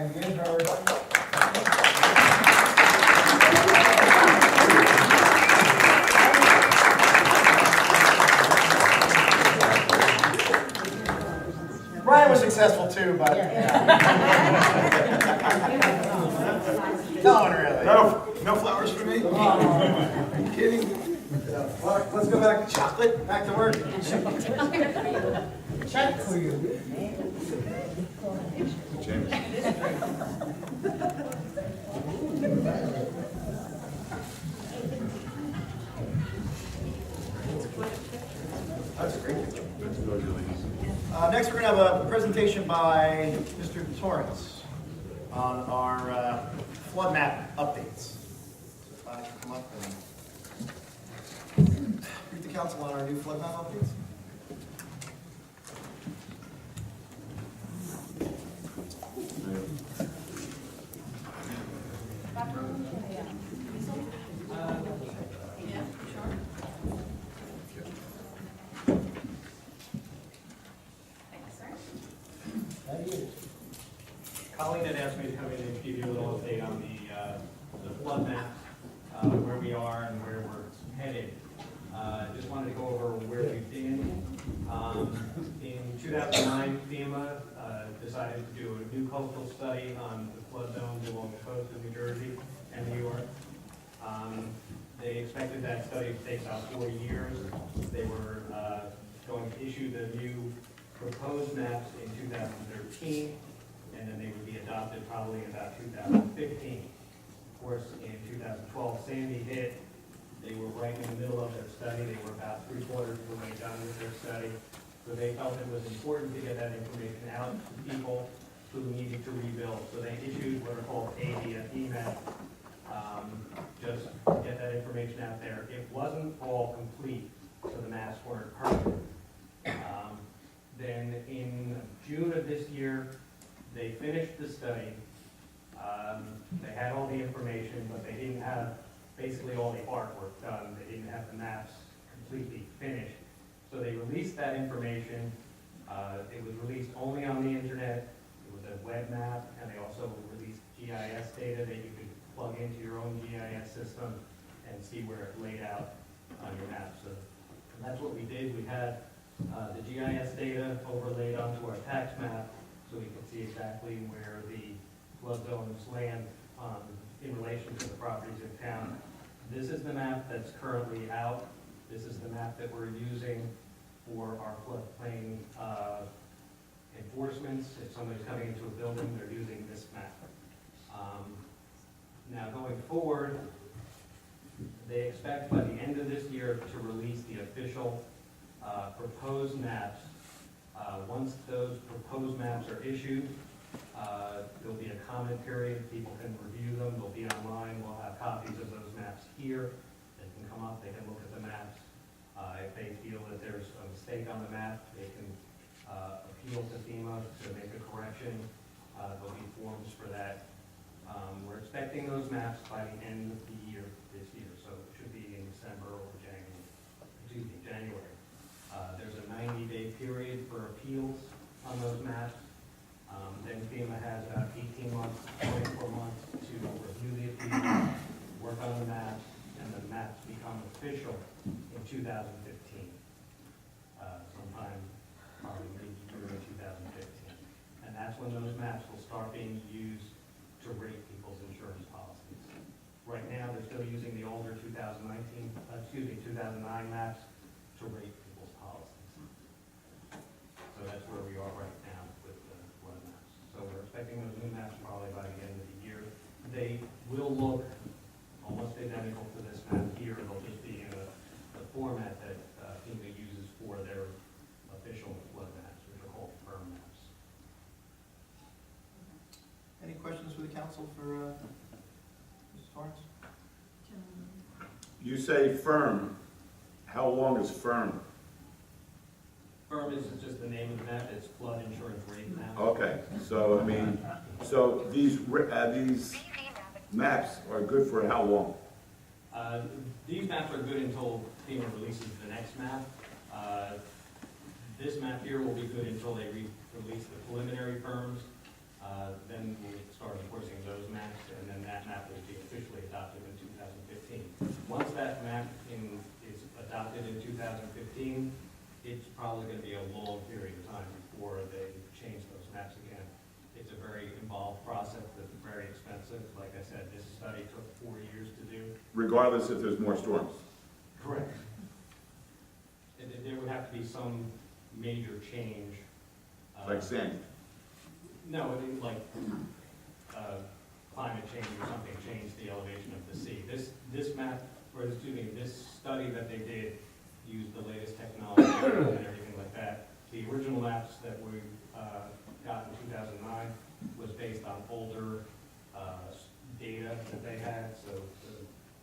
Brian, get her. Brian was successful too, but no one really. No flowers for me? Are you kidding? Well, let's go back to chocolate. Back to work. Check for you. James. That's a great picture. Next, we're going to have a presentation by Mr. Torrance on our flood map updates. So if I can come up and brief the council on our new flood map updates. Colleen had asked me to come in and give you a little update on the flood map, where we are and where we're headed. Just wanted to go over where we've been. In 2009, FEMA decided to do a new coastal study on the flood zones along the coast of New Jersey and New York. They expected that study to take about 4 years. They were going to issue the new proposed maps in 2013. And then they would be adopted probably in about 2015. Of course, in 2012, Sandy hit. They were right in the middle of their study. They were about 3/4 of the way done with their study. So they felt it was important to get that information out to people who needed to rebuild. So they issued what are called ADF just to get that information out there. It wasn't all complete, so the maps weren't perfect. Then in June of this year, they finished the study. They had all the information, but they didn't have basically all the artwork done. They didn't have the maps completely finished. So they released that information. It was released only on the internet. It was a web map, and they also released GIS data that you could plug into your own GIS system and see where it laid out on your map. So that's what we did. We had the GIS data overlaid onto our tax map, so we can see exactly where the flood zones land in relation to the properties in town. This is the map that's currently out. This is the map that we're using for our floodplain enforcements. If somebody's coming into a building, they're using this map. Now going forward, they expect by the end of this year to release the official proposed maps. Once those proposed maps are issued, there'll be a comment period. People can review them. They'll be online. We'll have copies of those maps here. They can come up. They can look at the maps. If they feel that there's a mistake on the map, they can appeal to FEMA to make a correction. There'll be forms for that. We're expecting those maps by the end of the year this year, so it should be in December or January. There's a 90-day period for appeals on those maps. Then FEMA has about 18 months, 24 months to review the appeals, work on the maps, and the maps become official in 2015. Sometime probably mid-year 2015. And that's when those maps will start being used to rate people's insurance policies. Right now, they're still using the older 2009 maps to rate people's policies. So that's where we are right now with the flood maps. So we're expecting those new maps probably by the end of the year. They will look almost identical to this map here. They'll just be in a format that FEMA uses for their official flood maps, which are called firm maps. Any questions for the council for Mr. Torrance? You say firm. How long is firm? Firm is just the name of the map. It's flood insurance rate map. Okay, so I mean, so these maps are good for how long? These maps are good until FEMA releases the next map. This map here will be good until they release the preliminary firms. Then we'll that map is being officially adopted in 2015. Once that map is adopted in 2015, it's probably going to be a long period of time before they change those maps again. It's a very involved process that's very expensive. Like I said, this study took 4 years to do. Regardless if there's more storms. Correct. There would have to be some major change. Like Sandy. No, it is like climate change or something, change the elevation of the sea. This map, or excuse me, this study that they did used the latest technology and everything like that. The original maps that we got in 2009 was based on older data that they had, so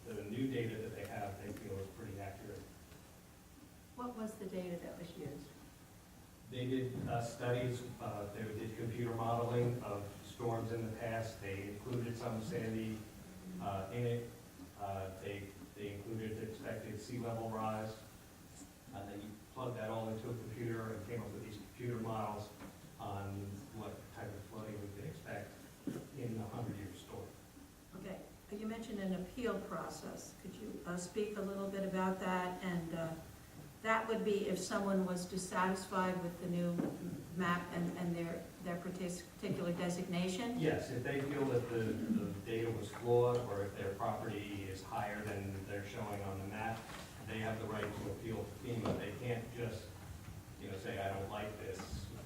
the new data that they have, they feel is pretty accurate. What was the data that was used? They did studies, they did computer modeling of storms in the past. They included some Sandy in it. They included the expected sea level rise. Then you plug that all into a computer and came up with these computer models on what type of flooding we could expect in a 100-year storm. Okay, you mentioned an appeal process. Could you speak a little bit about that? And that would be if someone was dissatisfied with the new map and their particular designation? Yes, if they feel that the data was flawed, or if their property is higher than they're showing on the map, they have the right to appeal to FEMA. They can't just, say, I don't like this,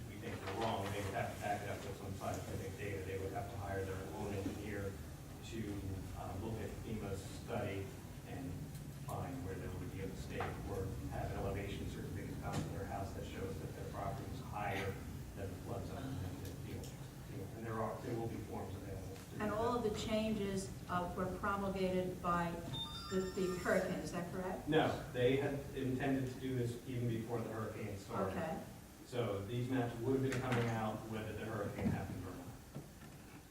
we think we're wrong. They would have to back it up with some scientific data. They would have to hire their own engineer to look at FEMA's study and find where there would be a mistake, or have an elevation certificate come to their house that shows that their property is higher than the flood zone. And there will be forms available. And all of the changes were promulgated by the hurricane, is that correct? No, they had intended to do this even before the hurricane started. Okay. So these maps would have been coming out whether the hurricane happened or not.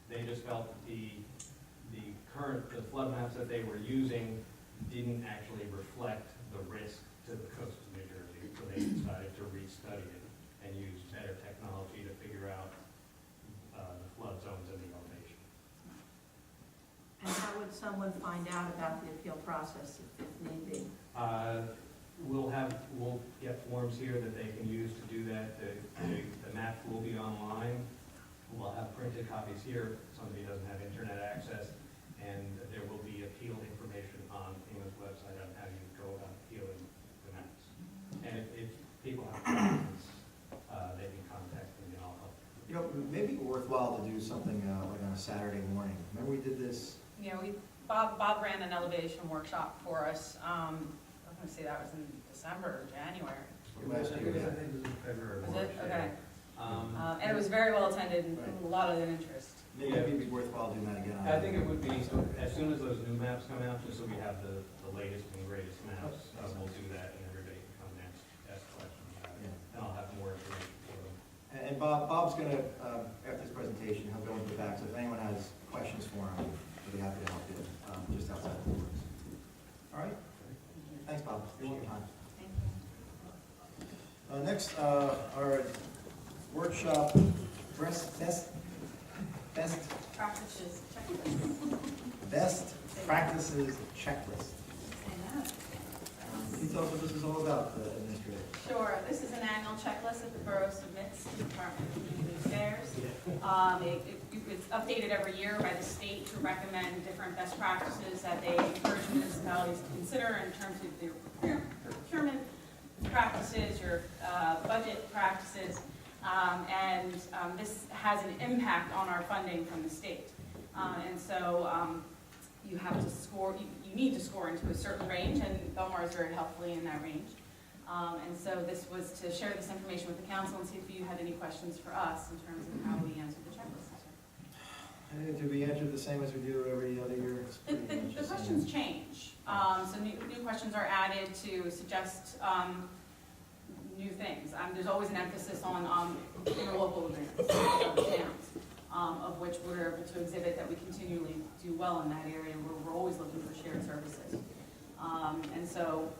They just felt that the flood maps that they were using didn't actually reflect the risk to the coast of New Jersey. So they decided to restudy it and use better technology to figure out the flood zones and the elevation. And how would someone find out about the appeal process if need be? We'll get forms here that they can use to do that. The maps will be online. We'll have printed copies here if somebody doesn't have internet access, and there will be appeal information on FEMA's website on how you go about appealing the maps. And if people have questions, they can contact me and I'll help. Maybe worthwhile to do something like on a Saturday morning. Remember we did this? Bob ran an elevation workshop for us. I'm going to say that was in December or January. Last year, yeah. I think it was in February. Was it? Okay. Um, And it was very well attended and a lot of interest. Maybe it'd be worthwhile doing that again. I think it would be, so as soon as those new maps come out, just so we have the latest and greatest maps, we'll do that, and everybody can come and ask questions about it. And I'll have more information for them. And Bob's going to, after this presentation, he'll go into the back, so if anyone has questions for him, we'll be happy to help you, just outside the doors. All right? Thanks, Bob. You're welcome. Thank you. Next, our workshop, best practices checklist. Can you tell us what this is all about, Administrator? Sure. This is an annual checklist that the borough submits to the Department of Community Affairs. It's updated every year by the state to recommend different best practices that they encourage municipalities to consider in terms of their procurement practices, your budget practices, and this has an impact on our funding from the state. And so you have to score, you need to score into a certain range, and Belmar is very helpfully in that range. And so this was to share this information with the council and see if you had any questions for us in terms of how we answer the checklist. Do we answer the same as we do every other year? It's pretty much The same. questions change. So new questions are added to suggest new things. There's always an emphasis on interlocal agreements of towns, of which we're able to exhibit that we continually do well in that area, where we're always looking for shared services. And so,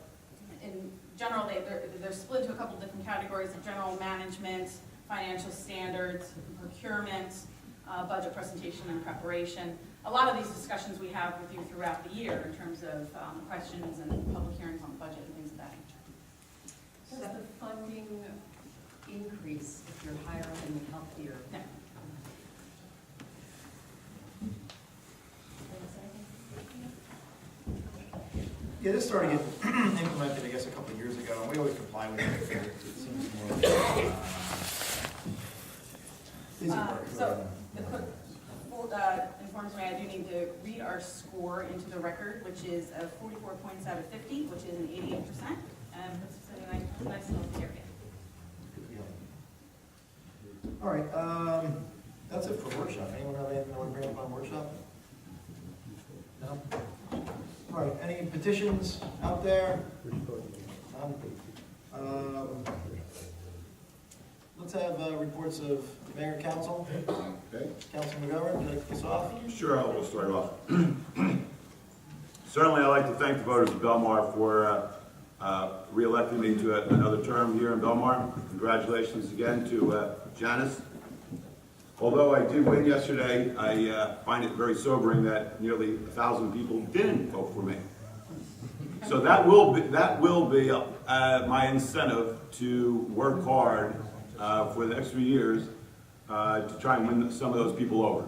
in general, they're split into a couple different categories of general management, financial standards, procurement, budget presentation and preparation. A lot of these discussions we have with you throughout the year in terms of questions and public hearings on the budget and things of that nature. Does the funding increase if you're higher up in the healthier? No. Yeah, this started getting implemented, I guess, a couple of years ago, and we always comply with it. It seems more. Easy work. So the clerk informs me I do need to read our score into the record, which is a 44 points out of 50, which is an 88%, and puts us in a nice little area. All right, that's it for workshop. Anyone have anything they want to bring up on workshop? No? All right, any petitions out there? Let's have reports of mayor and council. Okay. Councilman McGovern, would you like to kick us off? Sure, I will start off. Certainly, I'd like to thank the voters of Belmar for re-electing me to another term here in Belmar. Congratulations again to Janice. Although I did win yesterday, I find it very sobering that nearly 1,000 people didn't vote for me. So that will be my incentive to work hard for the next 3 years to try and win some of those people over.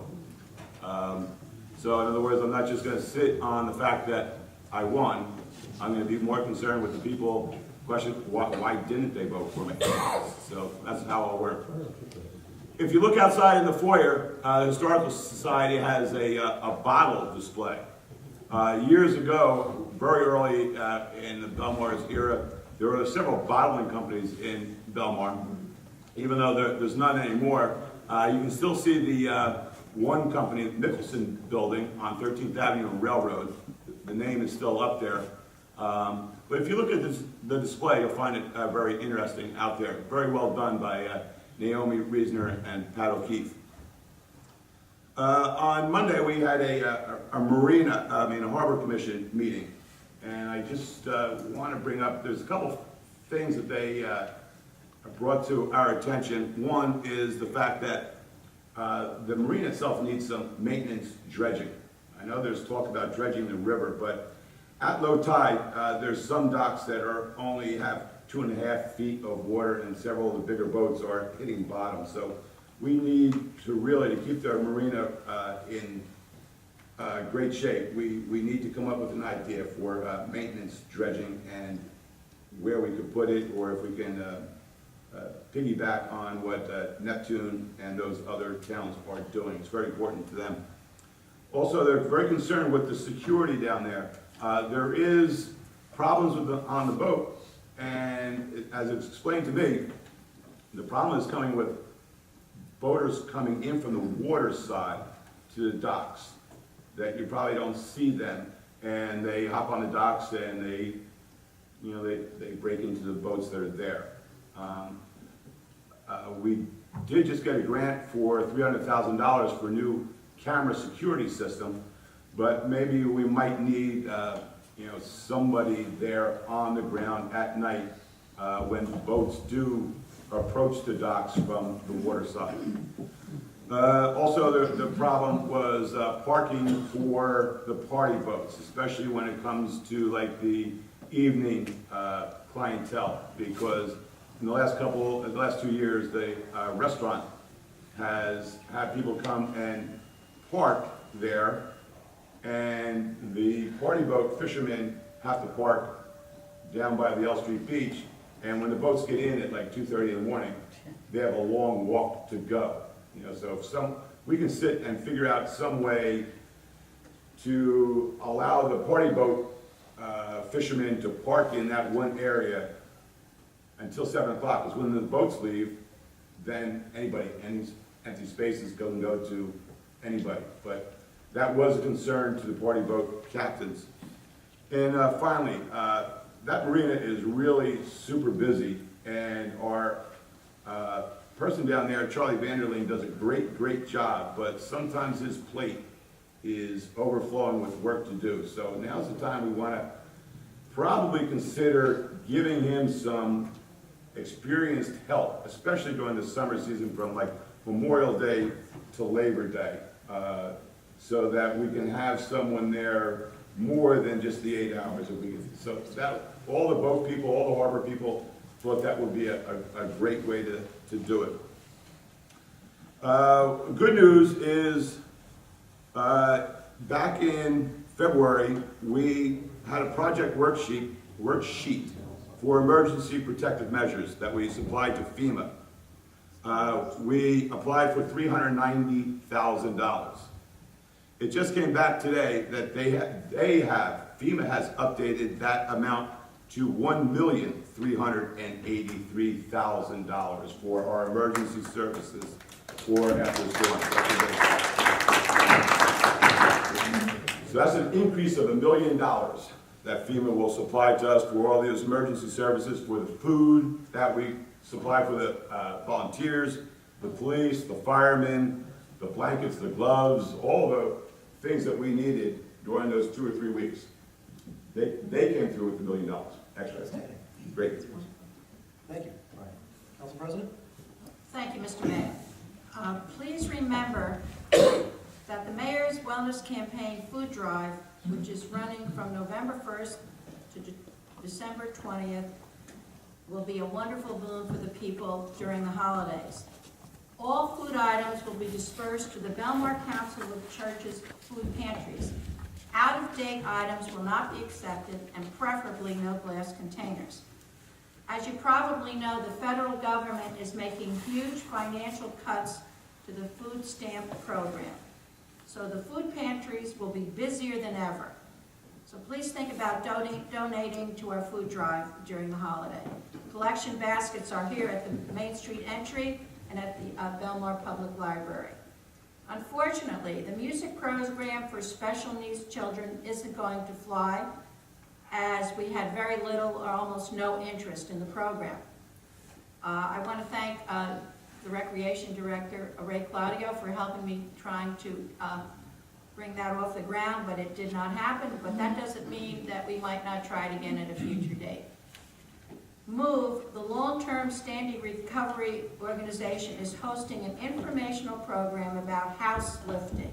So in other words, I'm not just going to sit on the fact that I won. I'm going to be more concerned with the people question why didn't they vote for me. So that's how I'll work. If you look outside in the foyer, the Historical Society has a bottle display. Years ago, very early in the Belmar's era, there were several bottling companies in Belmar. Even though there's none anymore, you can still see the one company, Nicholson Building on 13th Avenue and Railroad. The name is still up there. But if you look at the display, you'll find it very interesting out there. Very well done by Naomi Reisner and Pat O'Keefe. On Monday, we had a Harbor Commission meeting. And I just want to bring up, there's a couple things that they brought to our attention. One is the fact that the marina itself needs some maintenance dredging. I know there's talk about dredging the river, but at low tide, there's some docks that only have 2.5 feet of water, and several of the bigger boats are hitting bottom. So we need to keep the marina in great shape. We need to come up with an idea for maintenance dredging and where we could put it, or if we can piggyback on what Neptune and those other towns are doing. It's very important to them. Also, they're very concerned with the security down there. There is problems on the boat, and as it's explained to me, the problem is coming with boaters coming in from the water side to the docks, that you probably don't see them, and they hop on the docks and they break into the boats that are there. We did just get a grant for $300,000 for a new camera security system, but maybe we might need somebody there on the ground at night when boats do approach the docks from the water side. Also, the problem was parking for the party boats, especially when it comes to like the evening clientele, because in the last 2 years, the restaurant has had people come and park there, and the party boat fishermen have to park down by the L Street Beach, and when the boats get in at like 2:30 in the morning, they have a long walk to go. So if we can sit and figure out some way to allow the party boat fishermen to park in that one area until 7 o'clock, because when the boats leave, then any empty spaces can go to anybody. But that was a concern to the party boat captains. And finally, that marina is really super busy, and our person down there, Charlie Vanderleen, does a great job, but sometimes his plate is overflowing with work to do. So now's the time we want to probably consider giving him some experienced help, especially during the summer season, from like Memorial Day to Labor Day, so that we can have someone there more than just the 8 hours a week. So that, all the boat people, all the harbor people thought that would be a great way to do it. Good news is, back in February, we had a project worksheet for emergency protective measures that we supplied to FEMA. We applied for $390,000. It just came back today that FEMA has updated that amount to $1,383,000 for our emergency services for after the storm. So that's an increase of $1 million that FEMA will supply to us for all those emergency services, for the food that we supply for the volunteers, the police, the firemen, the blankets, the gloves, all the things that we needed during those 2 or 3 weeks. They came through with $1 million extra. Great. Thank you. Council President? Thank you, Mr. Mayor. Please remember that the Mayor's Wellness Campaign Food Drive, which is running from November 1st to December 20th, will be a wonderful boon for the people during the holidays. All food items will be dispersed to the Belmar Council of Churches food pantries. Out-of-date items will not be accepted, and preferably no glass containers. As you probably know, the federal government is making huge financial cuts to the food stamp program. So the food pantries will be busier than ever. So please think about donating to our food drive during the holiday. Collection baskets are here at the Main Street entry and at the Belmar Public Library. Unfortunately, the music program for special needs children isn't going to fly, as we had very little or almost no interest in the program. I want to thank the Recreation Director, Ray Claudio, for helping me trying to bring that off the ground, but it did not happen. But that doesn't mean that we might not try it again at a future date. MOVE, the Long-Term Standing Recovery Organization, is hosting an informational program about house lifting.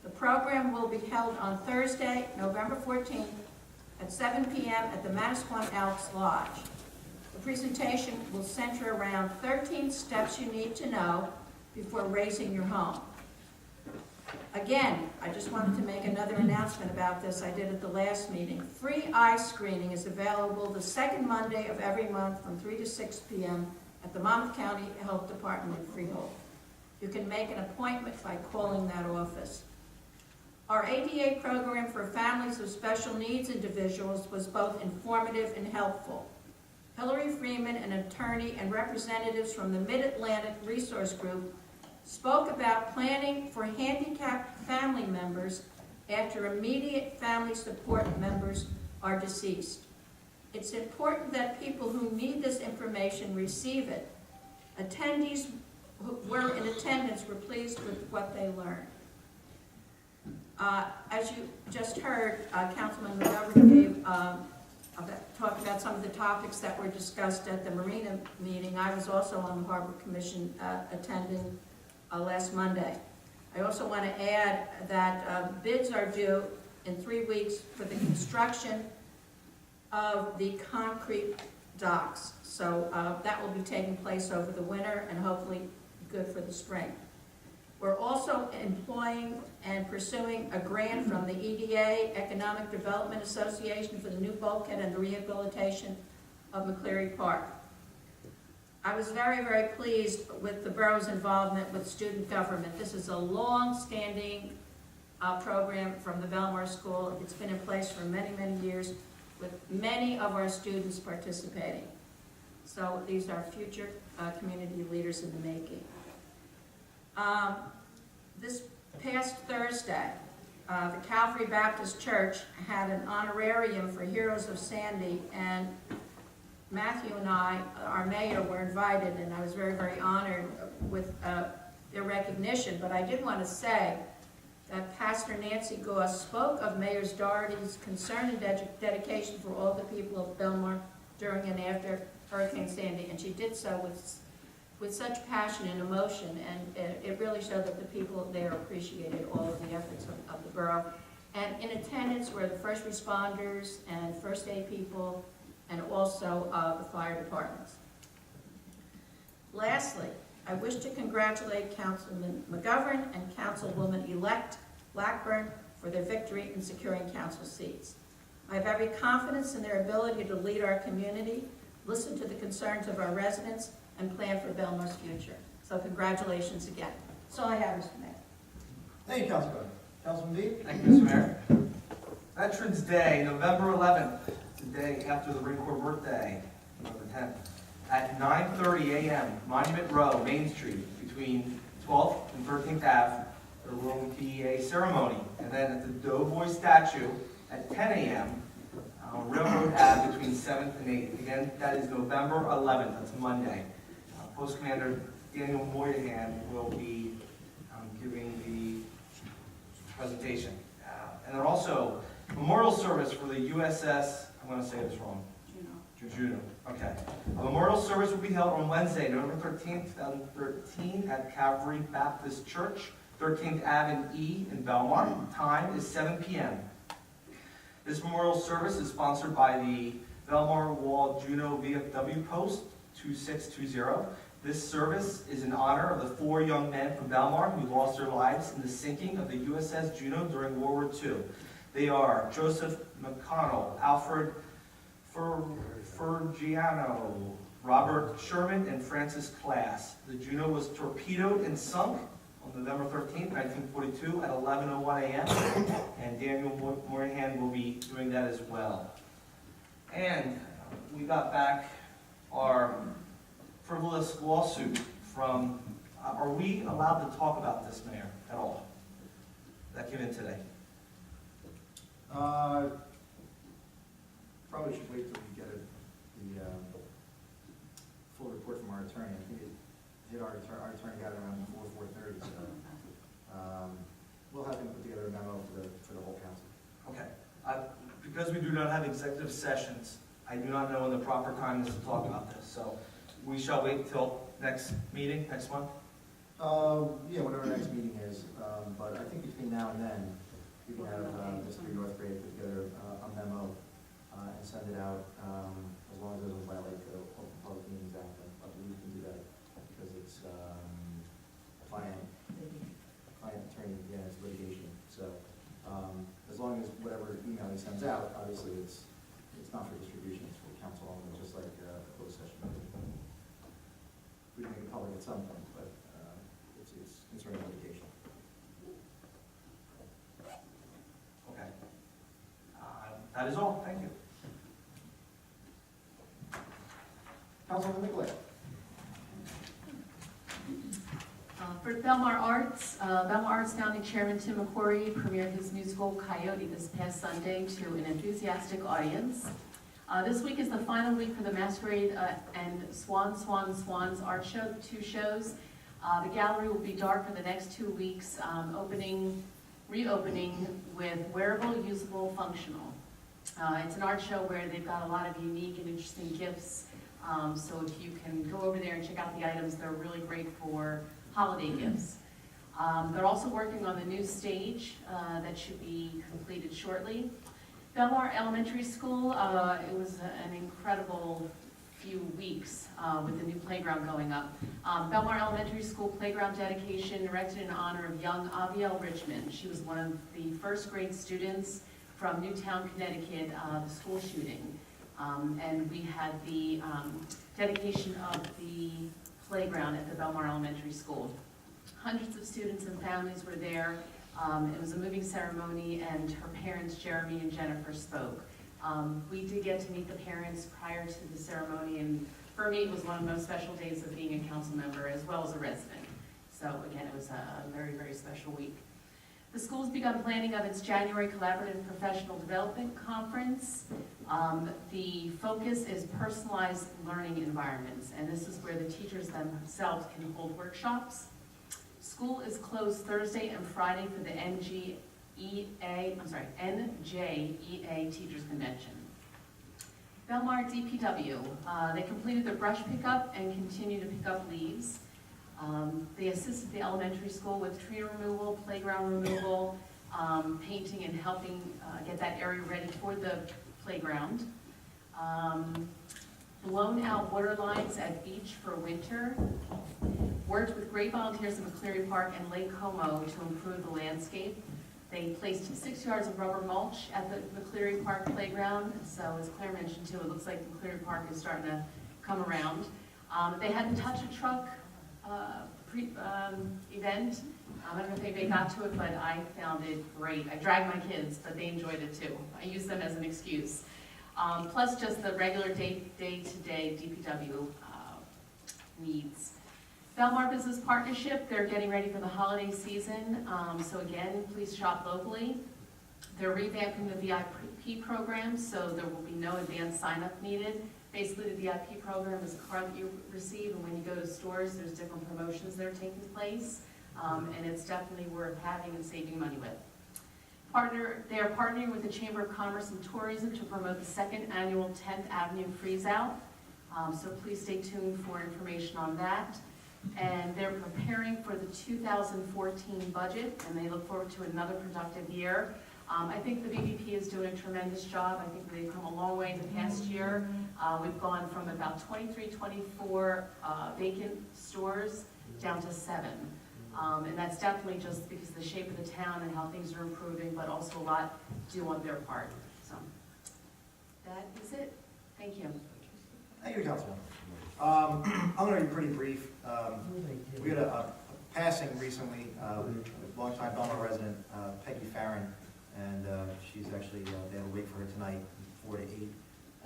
The program will be held on Thursday, November 14th at 7 p.m. at the Manasquan Elks Lodge. The presentation will center around 13 steps you need to know before raising your home. Again, I just wanted to make another announcement about this. I did at the last meeting. Free eye screening is available the second Monday of every month from 3 to 6 p.m. at the Monmouth County Health Department in Freehold. You can make an appointment by calling that office. Our ADA program for families of special needs individuals was both informative and helpful. Hillary Freeman, an attorney, and representatives from the Mid-Atlantic Resource Group spoke about planning for handicapped family members after immediate family support members are deceased. It's important that people who need this information receive it. Attendees who were in attendance were pleased with what they learned. As you just heard, Councilman McGovern talked about some of the topics that were discussed at the Marina meeting. I was also on the Harbor Commission attending last Monday. I also want to add that bids are due in 3 weeks for the construction of the concrete docks. So that will be taking place over the winter and hopefully good for the spring. We're also employing and pursuing a grant from the EDA, Economic Development Association, for the new bulkhead and the rehabilitation of McCleary Park. I was very, very pleased with the borough's involvement with student government. This is a long-standing program from the Belmar School. It's been in place for many, many years with many of our students participating. So these are future community leaders in the making. This past Thursday, the Calvary Baptist Church had an honorarium for Heroes of Sandy, and Matthew and I, our mayor, were invited, and I was very, very honored with their recognition. But I did want to say that Pastor Nancy Goss spoke of Mayor Doherty's concern and dedication for all the people of Belmar during and after Hurricane Sandy, and she did so with with such passion and emotion, and it really showed that the people there appreciated all of the efforts of the borough. And in attendance were the first responders and first aid people, and also the fire departments. Lastly, I wish to congratulate Councilman McGovern and Councilwoman-elect Blackburn for their victory in securing council seats. I have every confidence in their ability to lead our community, listen to the concerns of our residents, and plan for Belmar's future. So congratulations again. That's all I have, Mr. Mayor. Thank you, Councilman. Councilman Dean? Thank you, Mr. Mayor. Veterans Day, November 11th, today after the Marine Corps birthday, November 10th, at 9:30 a.m., Monument Row, Main Street, between 12th and 13th Ave, there will be a ceremony. And then at the Doughboy statue at 10 a.m., Railroad Ave between 7th and 8th. Again, that is November 11th, that's Monday. Post Commander Daniel Moynihan will be giving the presentation. And then also, memorial service for the USS, I'm going to say this wrong. Juno. Okay. A memorial service will be held on Wednesday, November 13th, 2013 at Calvary Baptist Church, 13th Ave and E in Belmar. Time is 7 p.m. This memorial service is sponsored by the Belmar Wall Juno VFW Post 2620. This service is in honor of the 4 young men from Belmar who lost their lives in the sinking of the USS Juno during World War II. They are Joseph McConnell, Alfred Fergiano, Robert Sherman, and Francis Class. The Juno was torpedoed and sunk on November 13th, 1942 at 11:01 a.m. and Daniel Moynihan will be doing that as well. And we got back our frivolous lawsuit from, are we allowed to talk about this, Mayor, at all? That came in today. Probably should wait till we get the full report from our attorney. I think it hit our attorney got it around 4:30, so we'll have him put together a memo for the whole council. Okay. Because we do not have executive sessions, I do not know when the proper time is to talk about this. So we shall wait till next meeting, next month? Yeah, whatever the next meeting is. But I think between now and then, we can have Mr. Northgrave put together a memo and send it out, as long as it doesn't violate the Open Public Meetings Act. I believe we can do that because it's client attorney, yeah, it's litigation. So as long as whatever email he sends out, obviously it's not for distribution, it's for council only, just like a closed session. We can make it public at some point, but it's concerning litigation. Okay. That is all. Thank you. Councilman Nicolay. For Belmar Arts founding chairman Tim McQuarrie premiered his musical Coyote this past Sunday to an enthusiastic audience. This week is the final week for the Masquerade and Swans art show, 2 shows. The gallery will be dark for the next 2 weeks, reopening with Wearable, Usable, Functional. It's an art show where they've got a lot of unique and interesting gifts. So if you can go over there and check out the items, they're really great for holiday gifts. They're also working on the new stage that should be completed shortly. Belmar Elementary School, it was an incredible few weeks with the new playground going up. Belmar Elementary School playground dedication erected in honor of young Avielle Richmond. She was one of the first grade students from Newtown, Connecticut, the school shooting. And we had the dedication of the playground at the Belmar Elementary School. Hundreds of students and families were there. It was a moving ceremony, and her parents, Jeremy and Jennifer, spoke. We did get to meet the parents prior to the ceremony, and for me, it was one of the most special days of being a council member as well as a resident. So again, it was a very, very special week. The school's begun planning of its January Collaborative Professional Development Conference. The focus is personalized learning environments, and this is where the teachers themselves can hold workshops. School is closed Thursday and Friday for the NJEA Teachers Convention. Belmar DPW, they completed their brush pickup and continue to pick up leaves. They assisted the elementary school with tree removal, playground removal, painting and helping get that area ready for the playground. Blown out water lines at beach for winter. Worked with great volunteers in McCleary Park and Lake Como to improve the landscape. They placed 6 yards of rubber mulch at the McCleary Park playground. So as Claire mentioned too, it looks like McCleary Park is starting to come around. They had the Touch a Truck event. I don't know if anybody got to it, but I found it great. I dragged my kids, but they enjoyed it too. I used them as an excuse. Plus just the regular day-to-day DPW needs. Belmar Business Partnership, they're getting ready for the holiday season. So again, please shop locally. They're revamping the VIP program, so there will be no advanced sign-up needed. Basically, the VIP program is a card that you receive, and when you go to stores, there's different promotions that are taking place. And it's definitely worth having and saving money with. They are partnering with the Chamber of Commerce and Tourism to promote the second annual 10th Avenue Freeze Out. So please stay tuned for information on that. And they're preparing for the 2014 budget, and they look forward to another productive year. I think the BBP is doing a tremendous job. I think they've come a long way in the past year. We've gone from about 23, 24 vacant stores down to 7. And that's definitely just because of the shape of the town and how things are improving, but also a lot to do on their part. So that is it. Thank you. Thank you, Councilman. I'm going to be pretty brief. We had a passing recently, longtime Belmar resident, Peggy Farron, and she's actually, they have a wake for her tonight, 4 to 8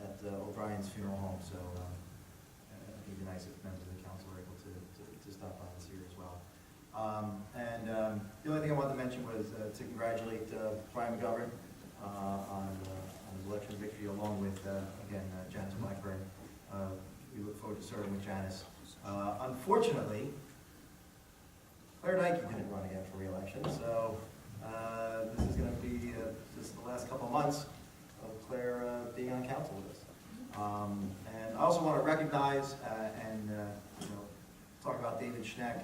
at O'Brien's Funeral Home, so it'd be nice if members of the council were able to stop by and see her as well. The only thing I wanted to mention was to congratulate Brian McGovern on his election victory, along with, again, Janice Blackburn. We look forward to serving with Janice. Unfortunately, Claire Dyke didn't run again for re-election, so this is going to be just the last couple of months of Claire being on council with us. And I also want to recognize and talk about David Schneck.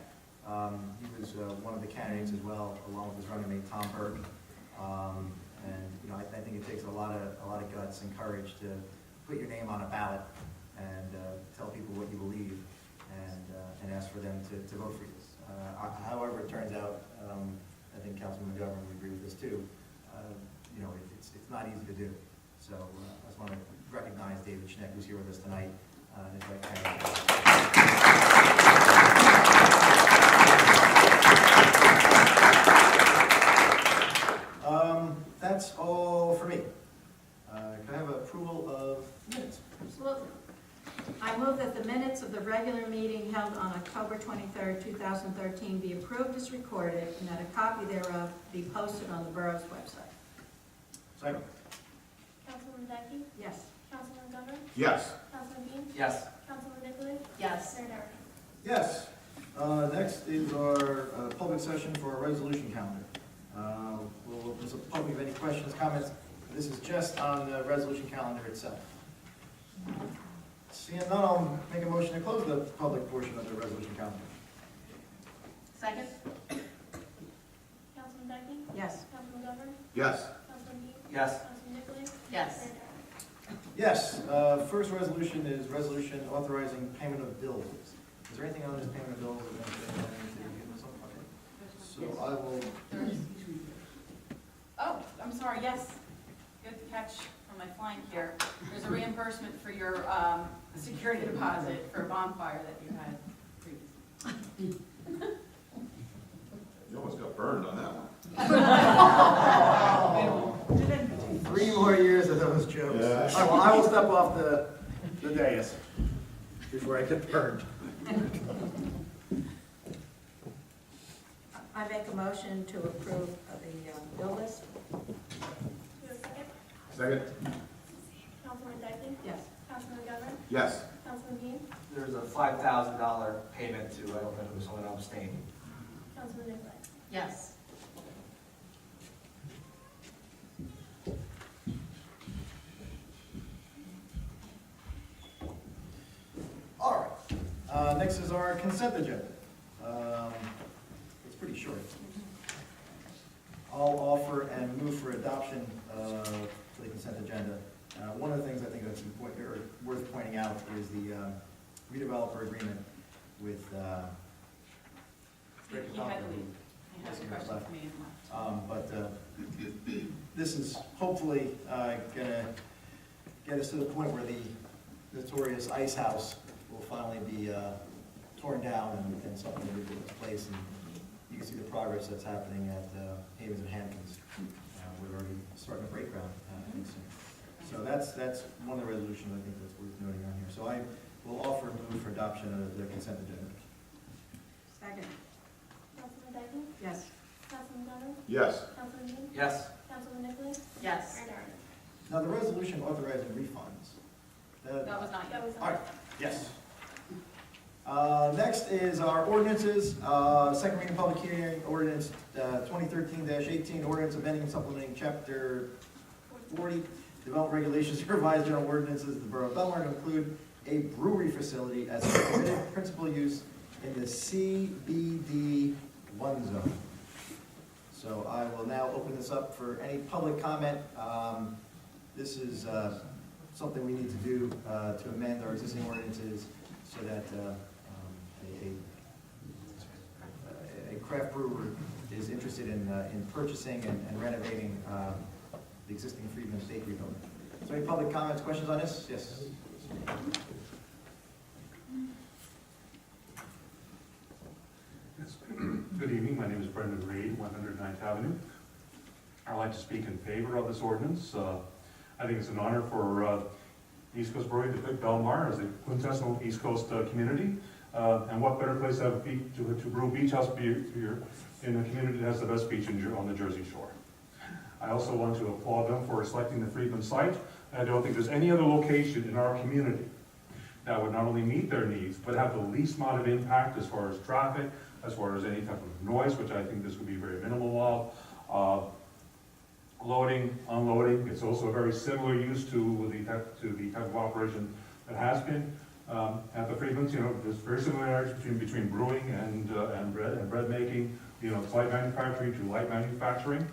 He was one of the candidates as well, along with his running mate Tom Berg. I think it takes a lot of guts and courage to put your name on a ballot and tell people what you believe and ask for them to vote for you. However it turns out, I think Councilman McGovern would agree with this too. It's not easy to do. So I just want to recognize David Schneck, who's here with us tonight. And his right that's all for me. Can I have approval of minutes? Absolutely. I move that the minutes of the regular meeting held on October 23rd, 2013 be approved as recorded, and that a copy thereof be posted on the borough's website. Second. Councilwoman Dyke? Yes. Councilman Governor? Yes. Councilman Dean? Yes. Councilman Nicolay? Yes. Mayor Derrick? Yes. Next is our public session for our resolution calendar. We'll open this up to the public. If any questions, comments, this is just on the resolution calendar itself. Seeing none, I'll make a motion to close the public portion of the resolution calendar. Second? Councilman Dyke? Yes. Councilman Governor? Yes. Councilman Dean? Yes. Councilman Nicolay? Yes. Mayor Derrick? Yes. First resolution is resolution authorizing payment of bills. Is there anything on this payment of bills? So I will. Oh, I'm sorry, yes. Good catch from my flank here. There's a reimbursement for your security deposit for a bonfire that you had previously. You almost got burned on that one. 3 more years of those jokes. Yeah. All right, well, I will step off the dais before I get burned. I make a motion to approve the bill list. Do you have a second? Second? Councilman Dyke? Yes. Councilman Governor? Yes. Councilman Dean? There's a $5,000 payment to, I don't know who's on abstain. Councilman Nicolay? Yes. Next is our consent agenda. It's pretty short. I'll offer and move for adoption for the consent agenda. One of the things I think that's important, or worth pointing out is the redeveloper agreement with. He had to leave. He has a question for me and left. But this is hopefully gonna get us to the point where the notorious ice house will finally be torn down and something will be put in place. And you can see the progress that's happening at Havens and Hamptons. We're already starting to break ground, I think soon. So that's one of the resolutions I think that's worth noting on here. So I will offer and move for adoption of the consent agenda. Second. Councilman Dyken? Yes. Councilman Donovan? Yes. Councilman Dean? Yes. Councilman Nicholas? Yes. Mayor Nardi? Now, the resolution authorizing refunds. That was not yet. That was All right, yes. Next is our ordinances. Second reading public hearing, ordinance 2013-18, ordinance amending and supplementing chapter 40, development regulations to revise general ordinances of the Borough of Belmar to include a brewery facility as a permitted principal use in the CBD 1 zone. So I will now open this up for any public comment. This is something we need to do to amend our existing ordinances so that a craft brewer is interested in purchasing and renovating the existing Freedman's Bakery building. So any public comments, questions on this? Yes. Yes. Good evening, my name is Brendan Reed, 109th Avenue. I'd like to speak in favor of this ordinance. I think it's an honor for East Coast Brewery to pick Belmar as a quintessential East Coast community. And what better place to have to brew beach house beer in a community that has the best beach on the Jersey Shore. I also want to applaud them for selecting the Freedman site. I don't think there's any other location in our community that would not only meet their needs, but have the least amount of impact as far as traffic, as far as any type of noise, which I think this would be very minimal of. Loading, unloading, it's also a very similar use to the type of operation that has been at the Freedmans. You know, there's very similarities between brewing and bread making. You know, it's light manufacturing to light manufacturing.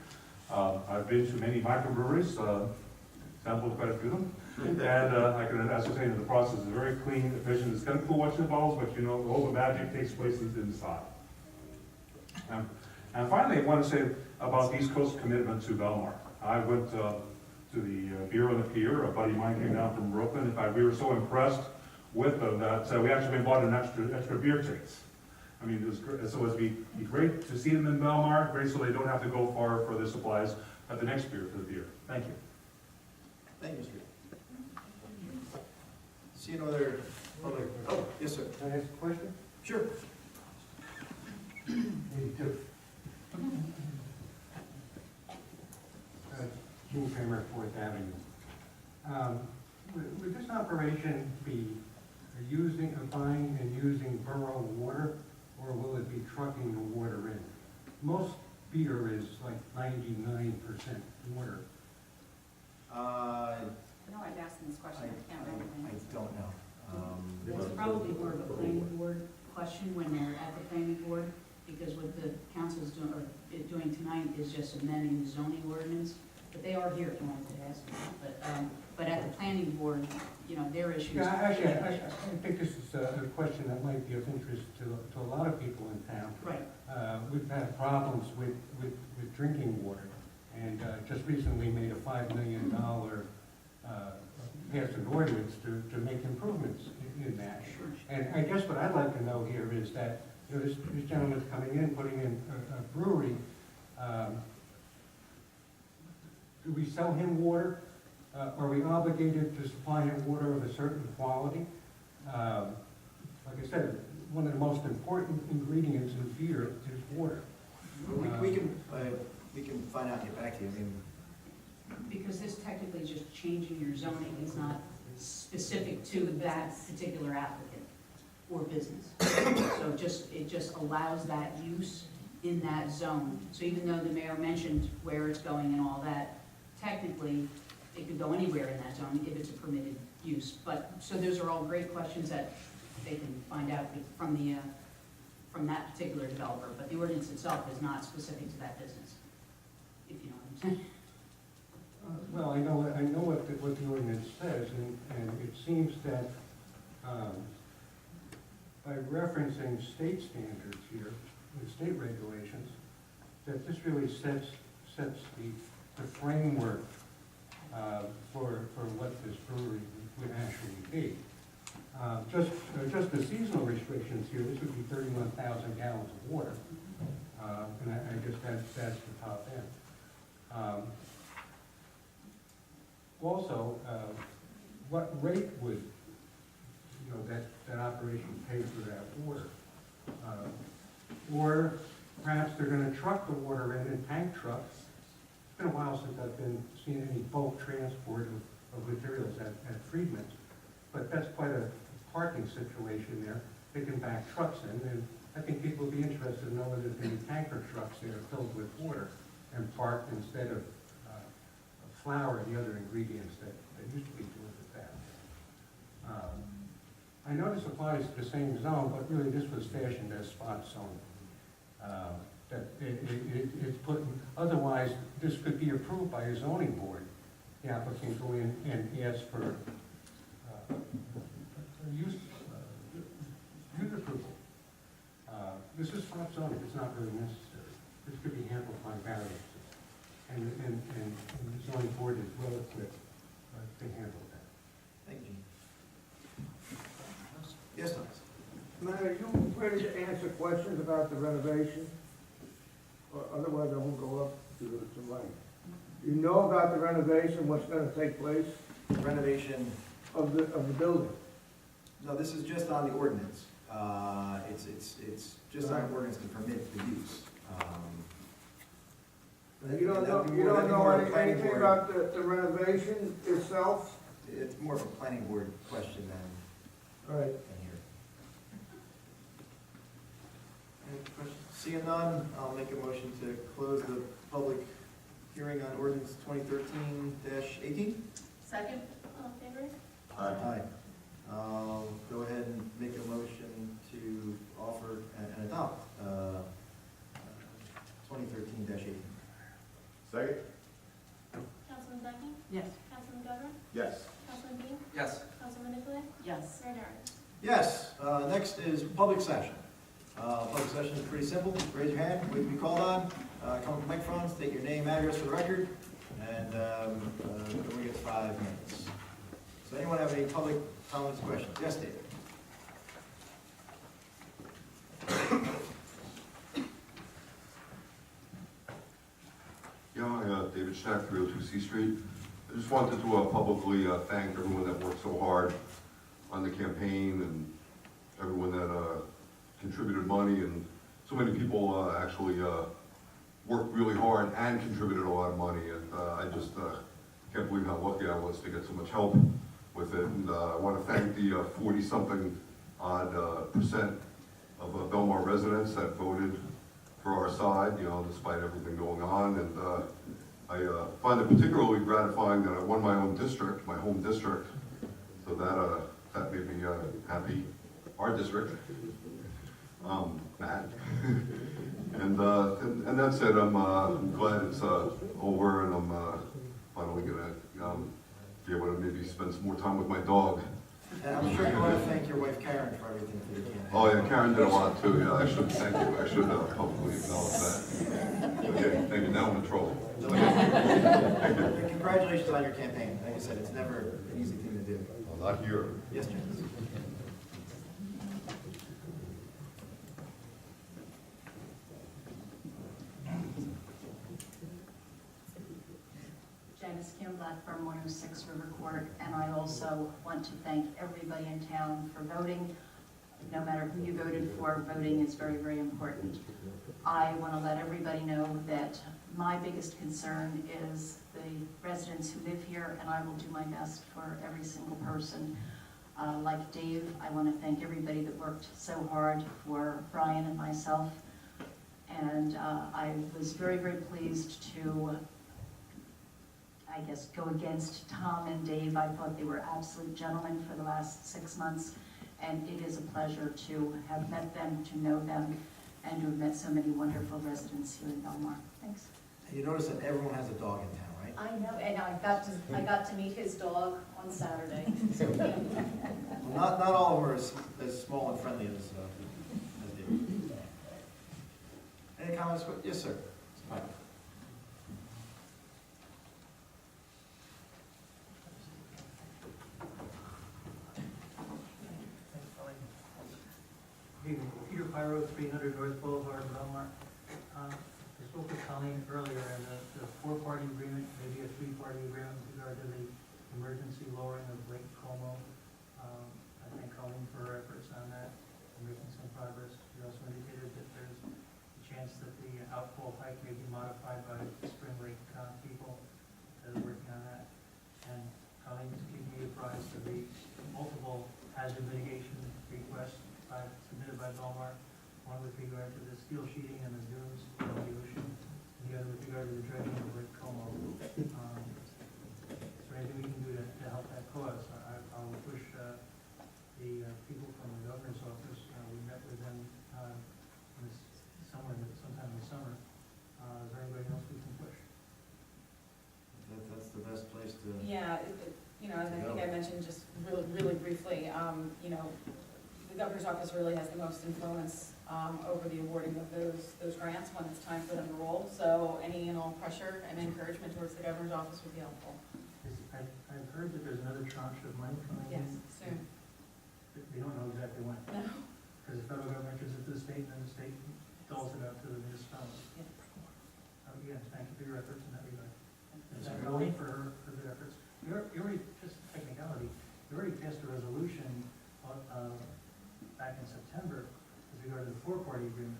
I've been to many microbreweries, sampled quite a few of them, and I can ascertain that the process is very clean, efficient. It's kind of cool watching the bottles, but you know, all the magic takes place inside. And finally, I want to say about the East Coast commitment to Belmar. I went to the Beer on the Pier. A buddy of mine came down from Brooklyn. In fact, we were so impressed with them that we actually bought an extra beer tickets. I mean, it was great. So it'd be great to see them in Belmar, great so they don't have to go far for their supplies at the next beer for the beer. Thank you. Thank you, Mr. Reed. See another public, oh, yes, sir. Can I ask a question? Sure. Maybe two. Gene Kramer, 4th Avenue. Would this operation be buying and using borough water, or will it be trucking the water in? Most beer is like 99% water. No, I'd asked him this question, I can't remember. I don't know. It's probably more of a planning board question when they're at the planning board, because what the council's doing tonight is just amending the zoning ordinance, but they are here if you wanted to ask them. But at the planning board, you know, their issues. Yeah, actually, I think this is a question that might be of interest to a lot of people in town. Right. We've had problems with drinking water, and just recently made a $5 million passed an ordinance to make improvements in that. Sure. And I guess what I'd like to know here is that, you know, this gentleman's coming in, putting in a brewery. Do we sell him water? Are we obligated to supply him water of a certain quality? Like I said, one of the most important ingredients in beer is water. We can find out and get back to you. I mean, Because this technically is just changing your zoning, it's not specific to that particular applicant or business. So it just allows that use in that zone. So even though the mayor mentioned where it's going and all that, technically, it could go anywhere in that zone if it's a permitted use. But, so those are all great questions that they can find out from the, from that particular developer, but the ordinance itself is not specific to that business, if you know what I'm saying. Well, I know what the ordinance says, and it seems that by referencing state standards here, the state regulations, that this really sets the framework for what this brewery would actually be. Just the seasonal restrictions here, this would be 31,000 gallons of water, and I guess that's the top end. Also, what rate would, that operation pay for that water? Or perhaps they're gonna truck the water in tank trucks. It's been a while since I've seen any bulk transport of materials at Friedman's, but that's quite a parking situation there. They can back trucks in, and I think people would be interested to know whether there's any tanker trucks there filled with water and parked instead of flour and the other ingredients that used to be delivered that. I know this applies to the same zone, but really this was fashioned as spot zoning. That it's put, otherwise this could be approved by a zoning board. The applicant go in and ask for use approval. This is spot zoning, it's not really necessary. This could be handled by variances. And the zoning board is well equipped to handle that. Thank you. Yes, Thomas? Mayor, are you ready to answer questions about the renovation? Or otherwise I won't go up because it's too late. You know about the renovation, what's gonna take place Renovation, of the building? no, this is just on the ordinance. It's just on the ordinance to permit the use. You don't know anything about the renovation itself? It's more of a planning board question than All right. here. Any questions? Seeing none, I'll make a motion to close the public hearing on ordinance 2013-18. Second. All in favor? Aye. I'll go ahead and make a motion to offer and adopt 2013-18. Second? Councilman Decky? Yes. Councilman Gover? Yes. Councilman Dean? Yes. Councilman Nicolay? Yes. Mayor Dyer? Yes, next is public session. Public session is pretty simple. Raise your hand, wait to be called on. Come up to the microphone, state your name, address for the record, and we get 5 minutes. So anyone have any public comments, questions? Yes, David? Yeah, David Schnack, 302 C Street. I just wanted to publicly thank everyone that worked so hard on the campaign and everyone that contributed money, and so many people actually worked really hard and contributed a lot of money, and I just can't believe how lucky I was to get so much help with it. And I want to thank the 40-something odd percent of Belmar residents that voted for our side, despite everything going on. And I find it particularly gratifying that I won my own district, my home district, so that made me happy. Our district, Matt. And that's it. I'm glad it's over, and I'm finally gonna be able to maybe spend some more time with my dog. And I'm sure you want to thank your wife Karen for everything for your campaign. Oh yeah, Karen did a lot too. Yeah, I should thank you. I should publicly acknowledge that. Okay, thank you. Now I'm in trouble. Thank you. Congratulations on your campaign. Like I said, it's never an easy thing to do. Well, not here. Yes, James? Janice Kim, Blackburn 106 River Court, and I also want to thank everybody in town for voting. No matter who you voted for, voting is very, very important. I want to let everybody know that my biggest concern is the residents who live here, and I will do my best for every single person. Like Dave, I want to thank everybody that worked so hard for Brian and myself. And I was very, very pleased to, I guess, go against Tom and Dave. I thought they were absolute gentlemen for the last 6 months. and it is a pleasure to have met them, to know them, and to have met so many wonderful residents here in Belmar. Thanks. You notice that everyone has a dog in town, right? I know, and I got to meet his dog on Saturday. Well, not all of them are as small and friendly as David. Any comments? Yes, sir. Mike. Peter Pyro, 300 North Boulevard, Belmar. I spoke with Colleen earlier, and the four-party agreement, maybe a three-party agreement with regard to the emergency lowering of Lake Como. I thank Colleen for her efforts on that, and making some progress. She also indicated that there's a chance that the outfall pipe may be modified by Spring Lake people that are working on that. And Colleen is keeping me apprised of the multiple hazard mitigation requests submitted by Belmar, one with regard to the steel sheeting and the dunes in the ocean, and the other with regard to the dredging of Lake Como. Is there anything we can do to help that cause? I'll push the people from the governor's office. We met with them sometime in the summer. Is there anybody else we can push? That's the best place to. Yeah, as I think I mentioned just really briefly, the governor's office really has the most influence over the awarding of those grants when it's time for them to roll. So any and all pressure and encouragement towards the governor's office would be helpful. I've heard that there's another tranche of money coming in. Yes, soon. We don't know exactly when. No. Because the federal government gives it to the state, and then the state doles it out to the municipalities. Yeah. Yes, thank you for your efforts in that regard. And Yes, thank sir. Colleen for her good efforts. You already, just technicality, you already passed a resolution back in September with regard to the four-party agreement.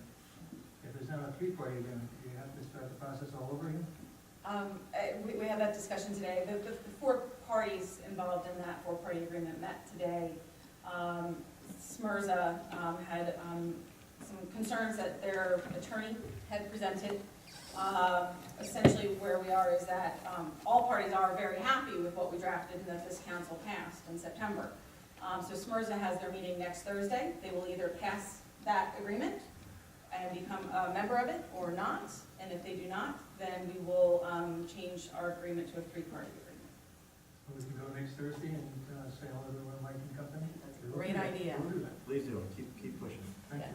If there's not a three-party agreement, do you have to start the process all over again? We had that discussion today. The four parties involved in that four-party agreement met today. SMERSA had some concerns that their attorney had presented. Essentially where we are is that all parties are very happy with what we drafted and that this council passed in September. So SMERSA has their meeting next Thursday. They will either pass that agreement and become a member of it or not. And if they do not, then we will change our agreement to a three-party agreement. So we can go next Thursday and say hello to Mike and company? That's a great idea. We'll do that. Please do. Keep pushing. Thank Yes.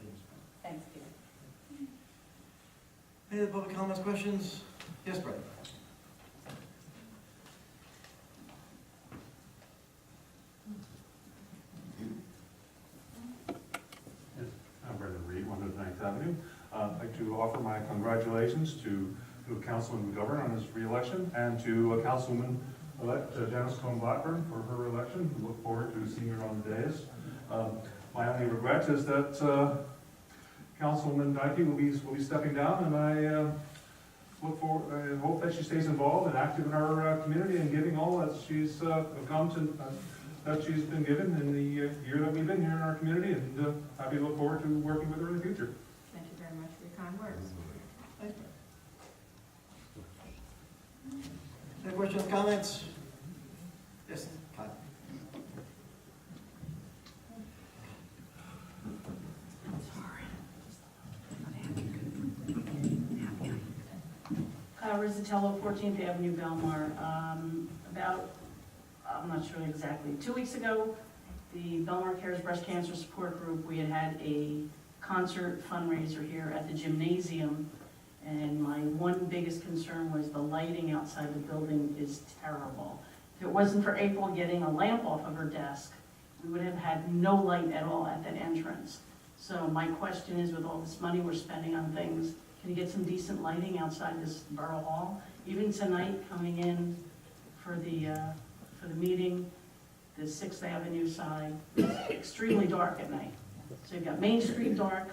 you. Thanks, Peter. Any other public comments, questions? Yes, Brett. I'm Brendan Reed, 109th Avenue. I'd like to offer my congratulations to Councilman McGovern on his reelection and to Councilwoman-elect Janice Cohn-Blackburn for her election. We look forward to seeing her on the dais. My only regret is that Councilwoman Dyke will be stepping down, and I hope that she stays involved and active in our community and giving all that she's that she's been given in the year that we've been here in our community, and happy to look forward to working with her in the future. Thank you very much for your kind words. Thanks, Brett. Any questions, comments? Yes, Kyle. Kyle Rizzatello, 14th Avenue, Belmar. I'm not sure exactly, 2 weeks ago, the Belmar Cares Breast Cancer Support Group, we had a concert fundraiser here at the gymnasium, and my one biggest concern was the lighting outside the building is terrible. If it wasn't for April getting a lamp off of her desk, we would have had no light at all at that entrance. So my question is, with all this money we're spending on things, can you get some decent lighting outside this borough hall? Even tonight, coming in for the meeting, the 6th Avenue side, it's extremely dark at night. So you've got Main Street dark,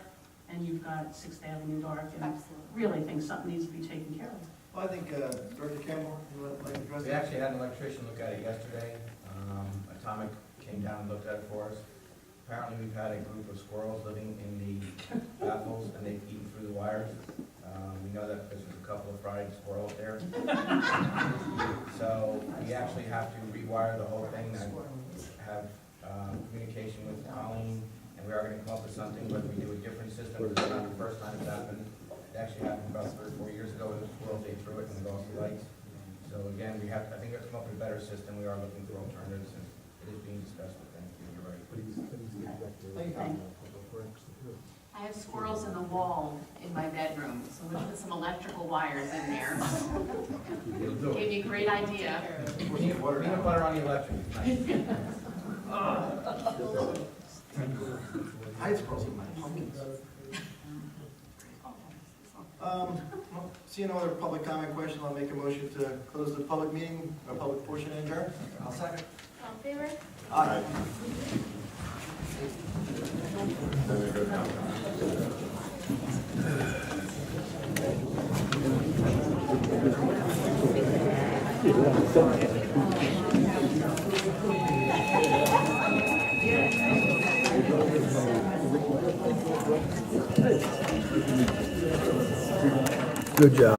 and you've got 6th Avenue dark, and I really think something needs to be taken care of. Well, I think, Director Campbell, you would like to address We that? actually had an electrician look at it yesterday. Atomic came down and looked at it for us. Apparently, we've had a group of squirrels living in the baffles, and they've eaten through the wires. We know that because there's a couple of fried squirrels there. So we actually have to rewire the whole thing. I have communication with Colleen, and we are gonna come up with something, whether we do a different system, because it's not the first time it's happened. It actually happened about 3 or 4 years ago, when the squirrels ate through it and the glossy lights. So again, I think we have to come up with a better system, we are looking for alternatives, and it is being discussed, but thank you, you're right. I have squirrels in the wall in my bedroom, so we put some electrical wires in there. Gave you a great idea. Peanut butter on the electric. I had squirrels in my puppies. Seeing no other public comment question, I'll make a motion to close the public meeting, or public portion and adjourn. I'll second. All in favor? Aye. Good job.